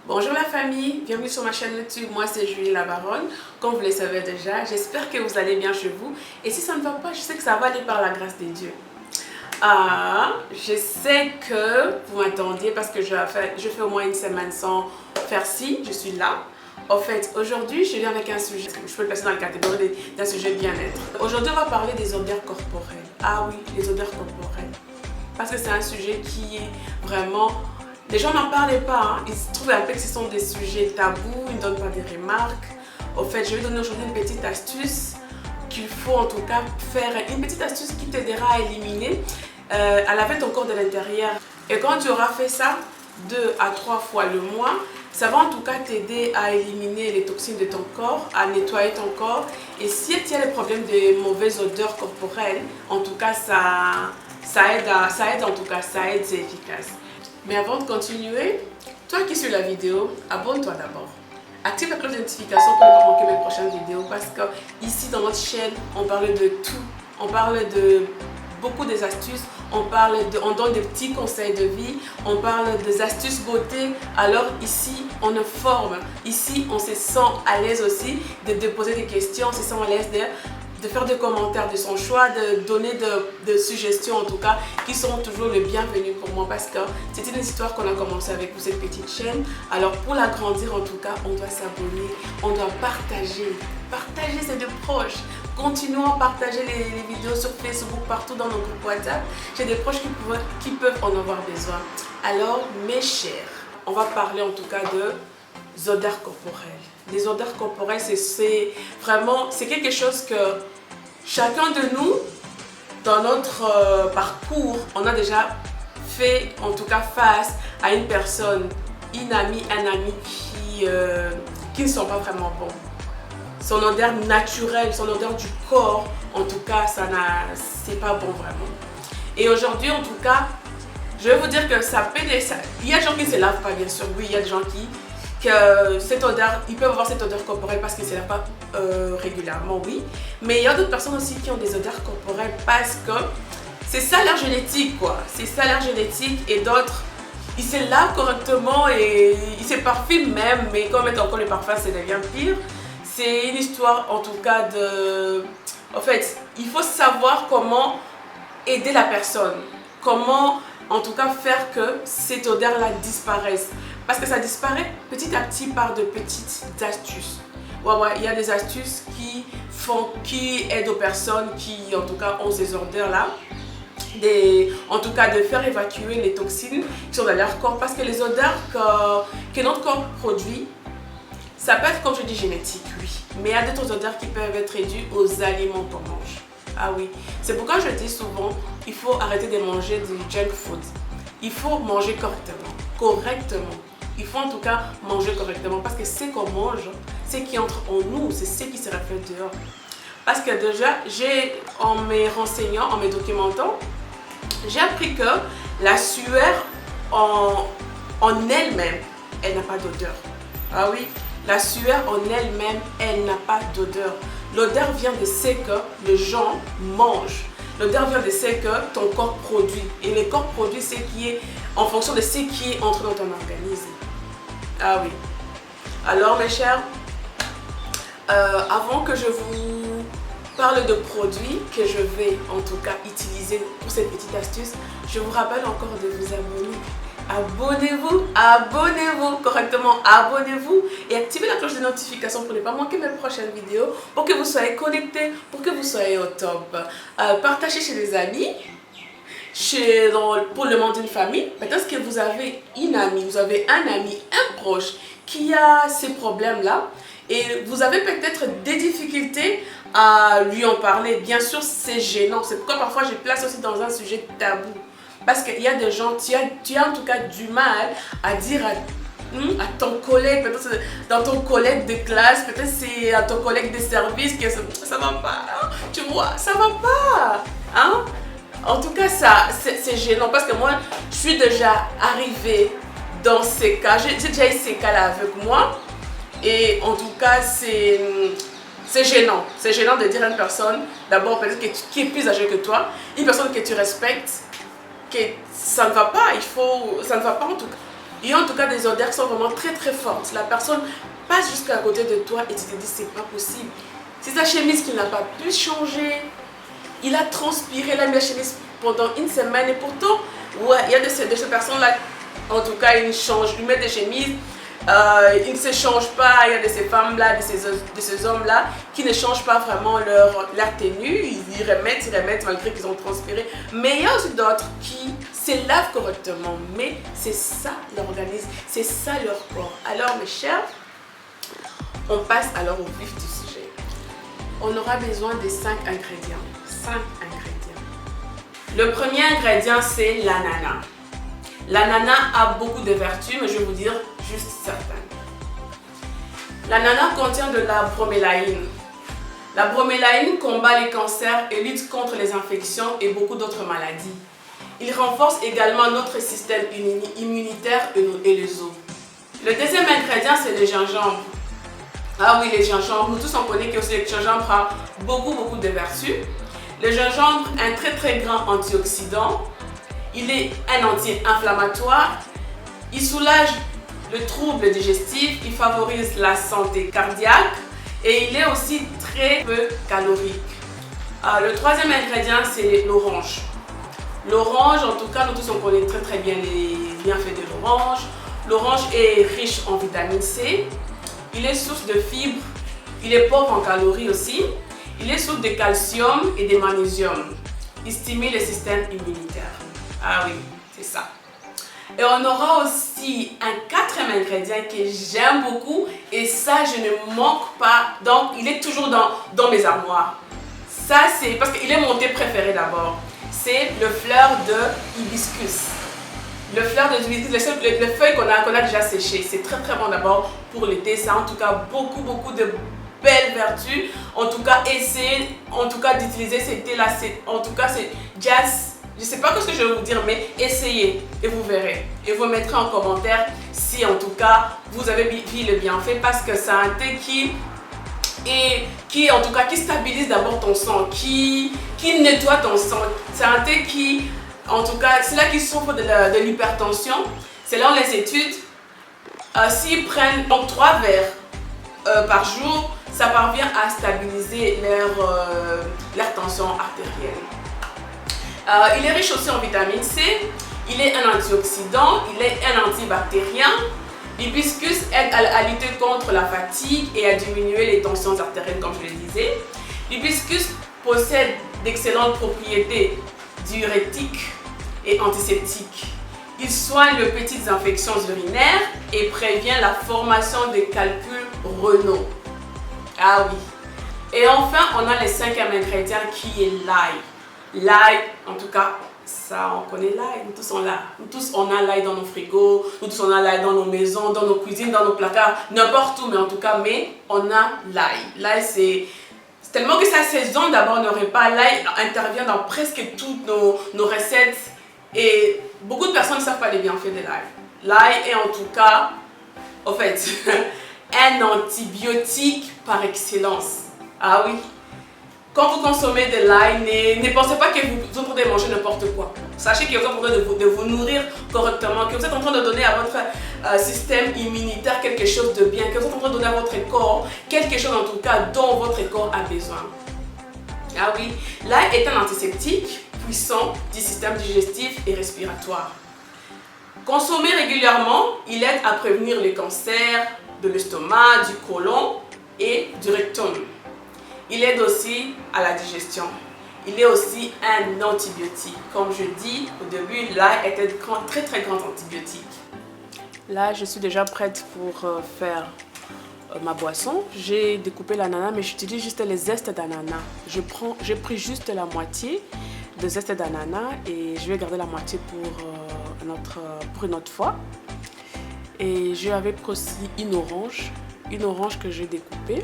Bonjour la famille, bienvenue sur ma chaîne YouTube, moi c'est Julie la Baronne, comme vous le savez déjà, j'espère que vous allez bien chez vous et si ça ne va pas, je sais que ça va aller par la grâce de Dieu. Je sais que vous m'attendiez parce que je fais au moins une semaine sans faire ci, je suis là. En fait, aujourd'hui, je viens avec un sujet, je peux le placer dans la catégorie d'un sujet bien-être. Aujourd'hui, on va parler des odeurs corporelles. Ah oui, les odeurs corporelles. Parce que c'est un sujet qui est vraiment... Les gens n'en parlaient pas, hein. Ils trouvent un peu que ce sont des sujets tabous, ils ne donnent pas des remarques. Au fait, je vais donner aujourd'hui une petite astuce qu'il faut en tout cas faire, une petite astuce qui t'aidera à éliminer, à laver ton corps de l'intérieur. Et quand tu auras fait ça 2 à 3 fois le mois, ça va en tout cas t'aider à éliminer les toxines de ton corps, à nettoyer ton corps. Et si tu as des problèmes de mauvaises odeurs corporelles, en tout cas ça aide en tout cas, ça aide, c'est efficace. Mais avant de continuer, toi qui suis la vidéo, abonne-toi d'abord. Active la cloche de notification pour ne pas manquer mes prochaines vidéos parce que ici dans notre chaîne, on parle de tout. On parle de beaucoup des astuces, on donne des petits conseils de vie, on parle des astuces beauté. Alors ici, on nous forme. Ici, on se sent à l'aise aussi de poser des questions, on se sent à l'aise de faire des commentaires de son choix, de donner de suggestions en tout cas, qui seront toujours les bienvenus pour moi parce que c'est une histoire qu'on a commencé avec vous, cette petite chaîne. Alors pour l'agrandir en tout cas, on doit s'abonner, on doit partager c'est de proches. Continuons à partager les vidéos sur Facebook, partout dans nos groupes WhatsApp. J'ai des proches qui peuvent en avoir besoin. Alors mes chers, on va parler en tout cas de odeurs corporelles. Les odeurs corporelles, c'est vraiment, c'est quelque chose que chacun de nous, dans notre parcours, on a déjà fait, en tout cas face à une personne, une amie, un ami qui ne sont pas vraiment bons. Son odeur naturelle, son odeur du corps, en tout cas, c'est pas bon vraiment. Et aujourd'hui, en tout cas, je vais vous dire que ça peut... Il y a des gens qui ne se lavent pas, bien sûr. Oui, il y a des gens cette odeur, ils peuvent avoir cette odeur corporelle parce qu'ils ne se lavent pas régulièrement, oui. Mais il y a d'autres personnes aussi qui ont des odeurs corporelles parce que c'est ça leur génétique, quoi. C'est ça leur génétique et d'autres, ils se lavent correctement et ils se parfument même, mais quand on met encore le parfum, ça devient pire. C'est une histoire en tout cas de... En fait, il faut savoir comment aider la personne. Comment en tout cas faire que cette odeur-là disparaisse. Parce que ça disparaît petit à petit par de petites astuces. Ouais, il y a des astuces qui aident aux personnes qui en tout cas ont ces odeurs-là. En tout cas de faire évacuer les toxines qui sont dans leur corps. Parce que les odeurs que notre corps produit, ça peut être, comme je dis, génétique, oui. Mais il y a d'autres odeurs qui peuvent être dues aux aliments qu'on mange. Ah oui. C'est pourquoi je dis souvent, il faut arrêter de manger du junk food. Il faut manger correctement. Il faut en tout cas manger correctement parce que ce qu'on mange, ce qui entre en nous, c'est ce qui se reflète dehors. Parce que déjà, en me renseignant, en me documentant, j'ai appris que la sueur en elle-même, elle n'a pas d'odeur. Ah oui. La sueur en elle-même, elle n'a pas d'odeur. L'odeur vient de ce que les gens mangent. L'odeur vient de ce que ton corps produit. Et le corps produit ce qui est en fonction de ce qui est entré dans ton organisme. Ah oui. Alors mes chers, avant que je vous parle de produits que je vais en tout cas utiliser pour cette petite astuce, je vous rappelle encore de vous abonner. Abonnez-vous correctement, abonnez-vous et activez la cloche de notification pour ne pas manquer mes prochaines vidéos, pour que vous soyez connectés, pour que vous soyez au top. Partagez chez les amis, pour le membre d'une famille. Peut-être que vous avez une amie, vous avez un ami, un proche qui a ces problèmes-là et vous avez peut-être des difficultés à lui en parler. Bien sûr, c'est gênant. C'est pourquoi parfois je place aussi dans un sujet tabou. Parce qu'il y a des gens, tu as en tout cas du mal à dire à ton collègue, peut-être dans ton collègue de classe, peut-être c'est à ton collègue de service que ça va pas, hein? Tu vois, ça va pas. Hein? En tout cas, c'est gênant parce que moi, je suis déjà arrivée dans ces cas. J'ai déjà eu ces cas-là avec moi. Et en tout cas, c'est gênant. C'est gênant de dire à une personne, d'abord peut-être qui est plus âgée que toi, une personne que tu respectes, que ça ne va pas, ça ne va pas en tout cas. Il y a en tout cas des odeurs qui sont vraiment très très fortes. La personne passe jusqu'à côté de toi et tu te dis c'est pas possible. C'est sa chemise qui n'a pas pu changer. Il a transpiré, il a mis la chemise pendant une semaine et pourtant, ouais, il y a de ces personnes-là, en tout cas, ils mettent des chemises, ils ne se changent pas. Il y a de ces femmes-là, de ces hommes-là qui ne changent pas vraiment leur tenue. Ils remettent malgré qu'ils ont transpiré. Mais il y a aussi d'autres qui se lavent correctement, mais c'est ça l'organisme, c'est ça leur corps. Alors mes chers, on passe alors au vif du sujet. On aura besoin de 5 ingrédients. 5 ingrédients. Le premier ingrédient, c'est l'ananas. L'ananas a beaucoup de vertus, mais je vais vous dire juste certaines. L'ananas contient de la bromélaïne. La bromélaïne combat les cancers et lutte contre les infections et beaucoup d'autres maladies. Il renforce également notre système immunitaire et les os. Le deuxième ingrédient, c'est le gingembre. Ah oui, les gingembre, nous tous on connaît que aussi le gingembre a beaucoup de vertus. Le gingembre est un très grand antioxydant. Il est un anti-inflammatoire. Il soulage le trouble digestif. Il favorise la santé cardiaque. Et il est aussi très peu calorique. Le troisième ingrédient, c'est l'orange. L'orange, en tout cas, nous tous on connaît très bien les bienfaits de l'orange. L'orange est riche en vitamine C. Il est source de fibres. Il est pauvre en calories aussi. Il est source de calcium et de magnésium. Il stimule le système immunitaire. Ah oui, c'est ça. Et on aura aussi un quatrième ingrédient que j'aime beaucoup. Et ça, je ne manque pas. Donc, il est toujours dans mes armoires. Ça, c'est parce qu'il est mon thé préféré d'abord. C'est le fleur de hibiscus. Le fleur de hibiscus, les feuilles qu'on a déjà séchées. C'est très bon d'abord pour l'été. Ça a en tout cas beaucoup de belles vertus. En tout cas, essayez d'utiliser ces thés-là. En tout cas, c'est just... Je ne sais pas ce que je vais vous dire, mais essayez et vous verrez. Et vous mettrez en commentaire si en tout cas vous avez vu le bienfait, parce que c'est un thé qui en tout cas qui stabilise d'abord ton sang, qui nettoie ton sang. C'est un thé qui, en tout cas, c'est là qui souffrent de l'hypertension. C'est là les études, s'ils prennent donc 3 verres par jour, ça parvient à stabiliser leur tension artérielle. Il est riche aussi en vitamine C, il est un antioxydant, il est un antibactérien. L'hibiscus aide à lutter contre la fatigue et à diminuer les tensions artérielles, comme je le disais. L'hibiscus possède d'excellentes propriétés diurétiques et antiseptiques. Il soigne les petites infections urinaires et prévient la formation des calculs rénaux. Ah oui. Et enfin, on a le 5e ingrédient qui est l'ail. L'ail, en tout cas, ça, on connaît l'ail, nous tous on l'a. Nous tous on a l'ail dans nos frigos, nous tous on a l'ail dans nos maisons, dans nos cuisines, dans nos placards, n'importe où, mais en tout cas, on a l'ail. L'ail, c'est tellement que sa saison d'abord n'aurait pas. L'ail intervient dans presque toutes nos recettes et beaucoup de personnes ne savent pas les bienfaits de l'ail. L'ail est en tout cas, en fait, un antibiotique par excellence. Ah oui. Quand vous consommez de l'ail, ne pensez pas que vous êtes en train de manger n'importe quoi. Sachez que vous êtes en train de vous nourrir correctement, que vous êtes en train de donner à votre système immunitaire quelque chose de bien, que vous êtes en train de donner à votre corps quelque chose en tout cas dont votre corps a besoin. Ah oui, l'ail est un antiseptique puissant du système digestif et respiratoire. Consommé régulièrement, il aide à prévenir les cancers de l'estomac, du côlon et du rectum. Il aide aussi à la digestion. Il est aussi un antibiotique. Comme je dis au début, l'ail est un très grand antibiotique. Là, je suis déjà prête pour faire ma boisson. J'ai découpé l'ananas, mais j'utilise juste les zestes d'ananas. J'ai pris juste la moitié de zestes d'ananas et je vais garder la moitié pour une autre fois. Et j'avais pris aussi une orange que j'ai découpée.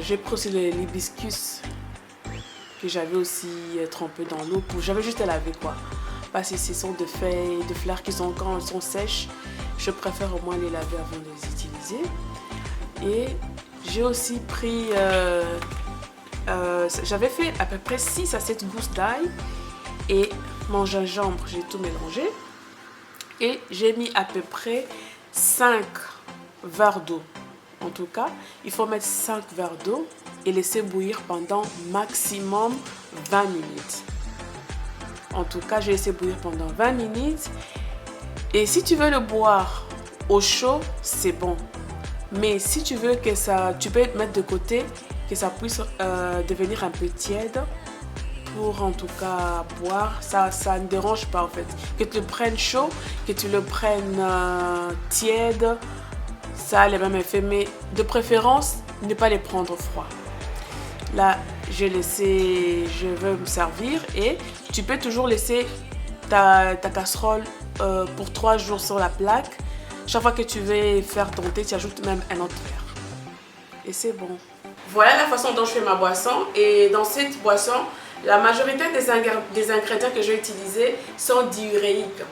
J'ai pris aussi l'hibiscus que j'avais aussi trempé dans l'eau. J'avais juste à laver quoi. Parce que ce sont des feuilles, de fleurs qui sont, quand elles sont sèches, je préfère au moins les laver avant de les utiliser. Et j'ai aussi pris, j'avais fait à peu près 6 à 7 gousses d'ail et mon gingembre, j'ai tout mélangé. et j'ai mis à peu près 5 verres d'eau. En tout cas, il faut mettre 5 verres d'eau et laisser bouillir pendant maximum 20 minutes. En tout cas, j'ai laissé bouillir pendant 20 minutes. Et si tu veux le boire au chaud, c'est bon. Mais si tu veux que ça, tu peux mettre de côté, que ça puisse devenir un peu tiède pour en tout cas boire. Ça ne dérange pas en fait. Que tu le prennes chaud, que tu le prennes tiède, ça a les mêmes effets. Mais de préférence, ne pas les prendre froids. Là, je veux me servir et tu peux toujours laisser ta casserole pour 3 jours sur la plaque. Chaque fois que tu veux faire ton thé, tu ajoutes même un autre verre. Et c'est bon. Voilà la façon dont je fais ma boisson. Et dans cette boisson, la majorité des ingrédients que j'ai utilisés sont diuréiques.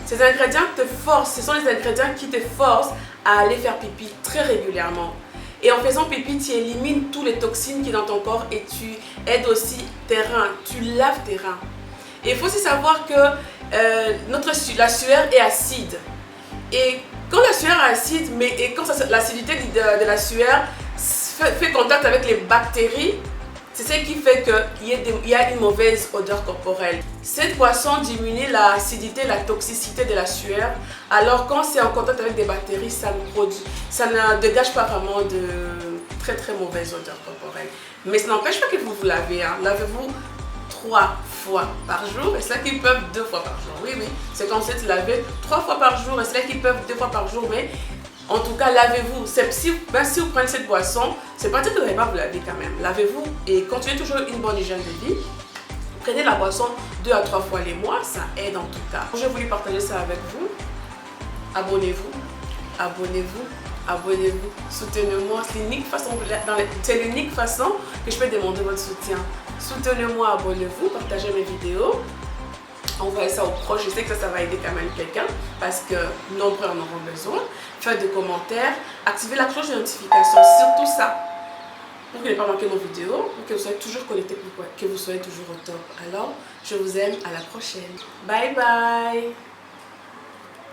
Ces ingrédients te forcent, ce sont les ingrédients qui te forcent à aller faire pipi très régulièrement. Et en faisant pipi, tu élimines toutes les toxines qui sont dans ton corps et tu aides aussi tes reins, tu laves tes reins. Et il faut aussi savoir que la sueur est acide. Et quand la sueur est acide, et quand l'acidité de la sueur fait contact avec les bactéries, c'est ce qui fait qu'il y a une mauvaise odeur corporelle. Cette boisson diminue l'acidité, la toxicité de la sueur. Alors quand c'est en contact avec des bactéries, ça ne dégage pas vraiment de très très mauvaise odeur corporelle. Mais ça n'empêche pas que vous vous lavez. Hein. Lavez-vous 3 fois par jour et ceux qui peuvent 2 fois par jour. Oui, c'est comme si tu lavais 3 fois par jour et ceux qui peuvent 2 fois par jour. Mais en tout cas, lavez-vous. Si vous prenez cette boisson, c'est pas dire que vous n'allez pas vous laver quand même. Lavez-vous et continuez toujours une bonne hygiène de vie. Prenez la boisson 2 à 3 fois les mois, ça aide en tout cas. J'ai voulu partager ça avec vous. Abonnez-vous, abonnez-vous, abonnez-vous. Soutenez-moi. C'est l'unique façon que je peux demander votre soutien. Soutenez-moi, abonnez-vous, partagez mes vidéos. Envoyez ça aux proches, je sais que ça va aider quand même quelqu'un parce que nombreux en auront besoin. Faites des commentaires, activez la cloche de notification, surtout ça, pour que ne pas manquer nos vidéos, pour que vous soyez toujours connectés, pour que vous soyez toujours au top. Alors, je vous aime, à la prochaine. Bye bye.